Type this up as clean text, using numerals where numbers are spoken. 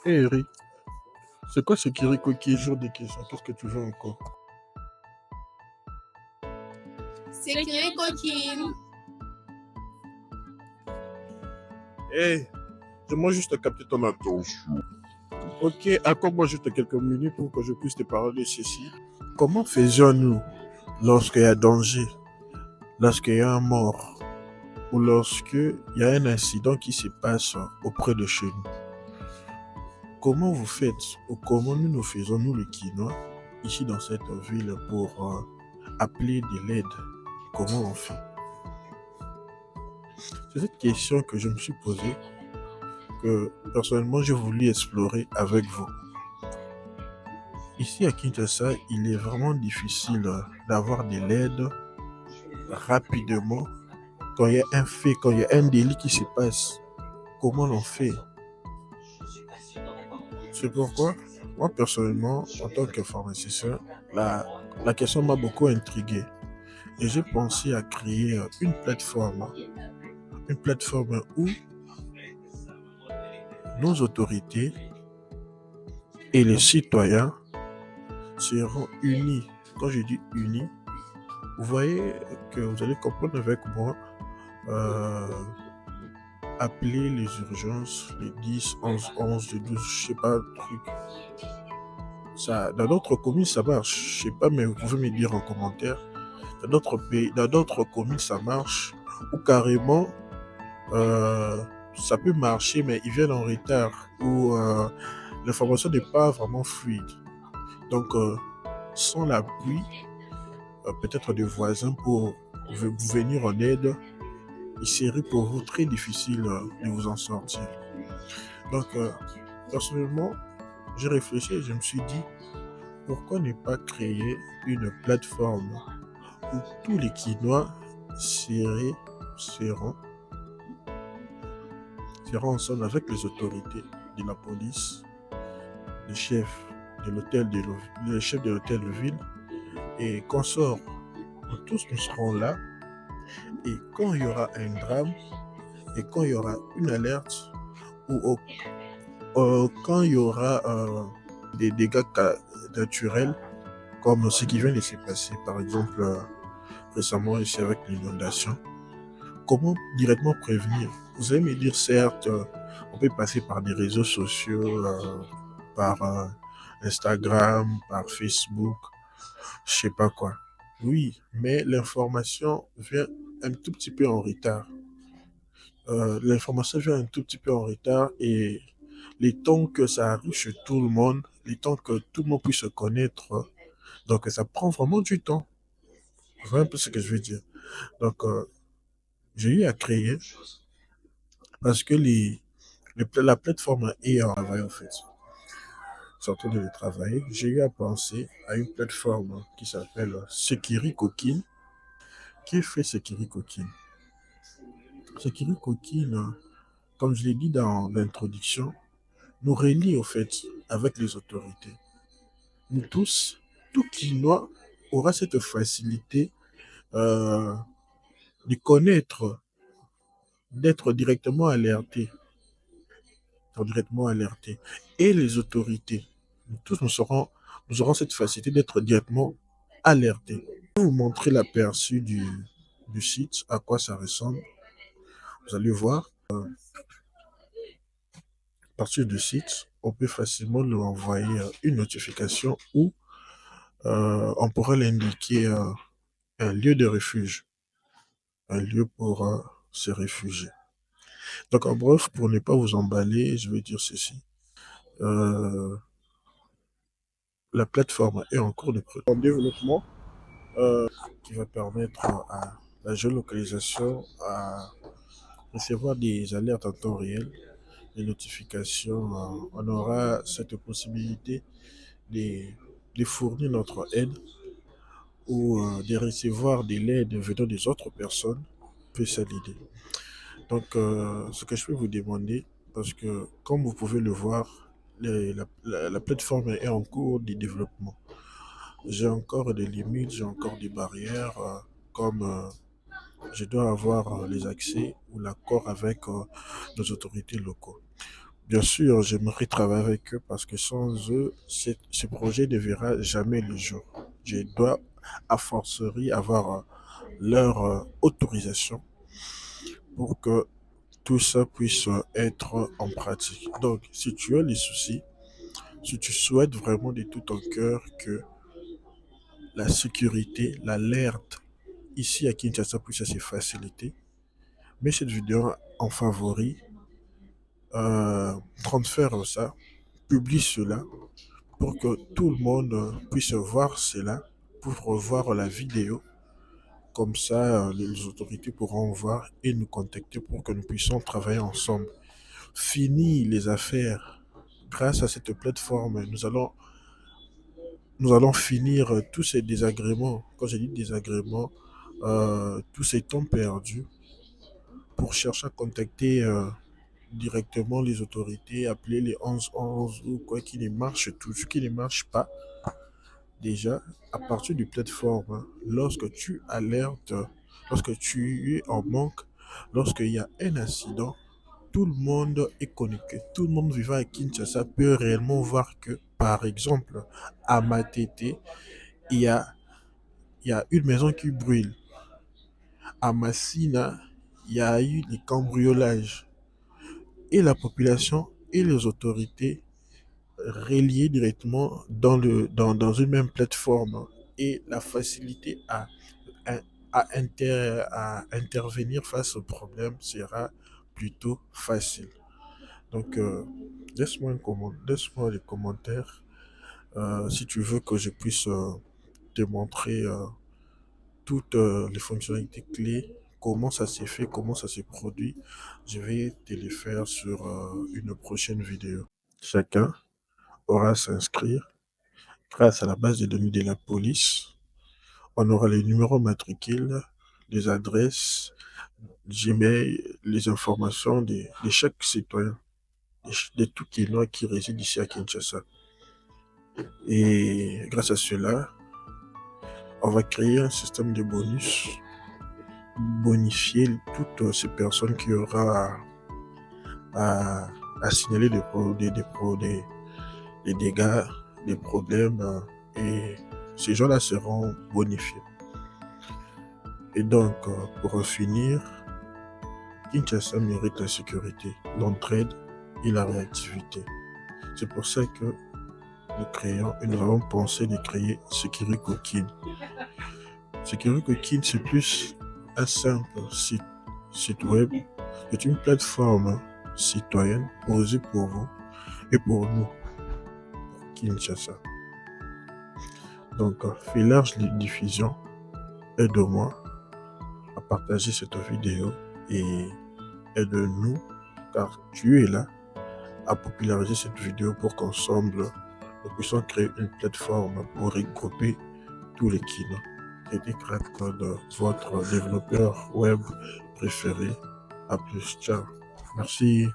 Hé Eric, c'est quoi ce Kiriko qui est jour des questions? Qu'est-ce que tu veux encore? Sekiri coquine. Hé, j'aimerais juste capter ton attention. Ok, accorde-moi juste quelques minutes pour que je puisse te parler de ceci. Comment faisions-nous lorsqu'il y a danger, lorsqu'il y a un mort, ou lorsqu'il y a un incident qui se passe auprès de chez nous? Comment vous faites, ou comment nous faisons, nous les Quinois, ici dans cette ville, pour appeler de l'aide? Comment on fait? C'est cette question que je me suis posée, que personnellement j'ai voulu explorer avec vous. Ici à Kinshasa, il est vraiment difficile d'avoir de l'aide rapidement quand il y a un fait, quand il y a un délit qui se passe. Comment l'on fait? C'est pourquoi, moi personnellement, en tant qu'informaticien, la question m'a beaucoup intrigué. Et j'ai pensé à créer une plateforme où nos autorités et les citoyens seront unis. Quand je dis unis, vous voyez que vous allez comprendre avec moi, euh, appeler les urgences, les 10, 11, 11, les 12, je sais pas, truc. Ça, dans d'autres communes, ça marche. Je sais pas, mais vous pouvez me dire en commentaire. Dans d'autres pays, dans d'autres communes, ça marche. Ou carrément, ça peut marcher, mais ils viennent en retard. Ou l'information n'est pas vraiment fluide. Donc, sans l'appui, peut-être des voisins pour vous venir en aide, il serait pour vous très difficile de vous en sortir. Donc, personnellement, j'ai réfléchi et je me suis dit, pourquoi ne pas créer une plateforme où tous les Quinois seront ensemble avec les autorités de la police, les chefs de l'hôtel de ville et consorts. Tous nous serons là et quand il y aura un drame et quand il y aura une alerte ou quand il y aura des dégâts naturels comme ce qui vient de se passer par exemple récemment ici avec l'inondation, comment directement prévenir? Vous allez me dire certes, on peut passer par des réseaux sociaux, par Instagram, par Facebook, je sais pas quoi. Oui, mais l'information vient un tout petit peu en retard. L'information vient un tout petit peu en retard et les temps que ça arrive chez tout le monde, les temps que tout le monde puisse se connaître, donc ça prend vraiment du temps. Vous voyez un peu ce que je veux dire. Donc, j'ai eu à créer parce que la plateforme est en travail en fait. Surtout de travailler, j'ai eu à penser à une plateforme qui s'appelle Sekiri Coquine. Qui fait Sekiri Coquine? Sekiri Coquine, comme je l'ai dit dans l'introduction, nous relie au fait avec les autorités. Nous tous, tout Quinois aura cette facilité euh, de connaître, d'être directement alerté. Et les autorités, nous tous nous aurons cette facilité d'être directement alertés. Je vais vous montrer l'aperçu du site, à quoi ça ressemble. Vous allez voir, à partir du site, on peut facilement lui envoyer une notification ou on pourrait l'indiquer un lieu de refuge, un lieu pour se réfugier. Donc en bref, pour ne pas vous emballer, je vais dire ceci. Euh, la plateforme est en cours de développement qui va permettre à la géolocalisation à recevoir des alertes en temps réel, des notifications. On aura cette possibilité de, de fournir notre aide ou de recevoir de l'aide venant des autres personnes. C'est ça l'idée. Donc, ce que je peux vous demander, parce que comme vous pouvez le voir, la plateforme est en cours de développement. J'ai encore des limites, j'ai encore des barrières, comme je dois avoir les accès ou l'accord avec nos autorités locaux. Bien sûr, j'aimerais travailler avec eux parce que sans eux, ce projet ne verra jamais le jour. Je dois à forcerie avoir leur autorisation pour que tout ça puisse être en pratique. Donc, si tu as les soucis, si tu souhaites vraiment de tout ton cœur que la sécurité, l'alerte ici à Kinshasa puisse se faciliter, mets cette vidéo en favori, transfère ça, publie cela pour que tout le monde puisse voir cela, pour revoir la vidéo. Comme ça, les autorités pourront voir et nous contacter pour que nous puissions travailler ensemble. Fini les affaires. Grâce à cette plateforme, nous allons finir tous ces désagréments. Quand je dis désagréments, tous ces temps perdus pour chercher à contacter directement les autorités, appeler les 1111 ou quoi qui ne marche, tout ce qui ne marche pas. Déjà, à partir du plateforme, hein, lorsque tu alertes, lorsque tu es en manque, lorsqu'il y a un incident, tout le monde est connecté. Tout le monde vivant à Kinshasa peut réellement voir que, par exemple, à Matete, il y a, il y a une maison qui brûle. À Massina, il y a eu des cambriolages. Et la population et les autorités reliées directement dans une même plateforme. Et la facilité à intervenir face au problème sera plutôt facile. Donc, laisse-moi les commentaires si tu veux que je puisse te montrer toutes les fonctionnalités clés, comment ça s'est fait, comment ça s'est produit. Je vais te les faire sur une prochaine vidéo. Chacun aura à s'inscrire grâce à la base de données de la police. On aura les numéros matricules, les adresses, Gmail, les informations de chaque citoyen, de tout Kinois qui réside ici à Kinshasa. Et grâce à cela, on va créer un système de bonus, bonifier toutes ces personnes qui auront à signaler des dégâts, des problèmes, et ces gens-là seront bonifiés. Et donc, pour finir, Kinshasa mérite la sécurité, l'entraide et la réactivité. C'est pour ça que nous avons pensé de créer Sekiriko Kin. Sekiriko Kin, c'est plus un simple site web. C'est une plateforme citoyenne posée pour vous et pour nous, pour Kinshasa. Donc, fais large diffusion, aide-moi à partager cette vidéo et aide-nous, car tu es là, à populariser cette vidéo pour qu'ensemble, nous puissions créer une plateforme pour regrouper tous les kinos. C'était Crack Code, votre développeur web préféré. À plus, ciao. Merci.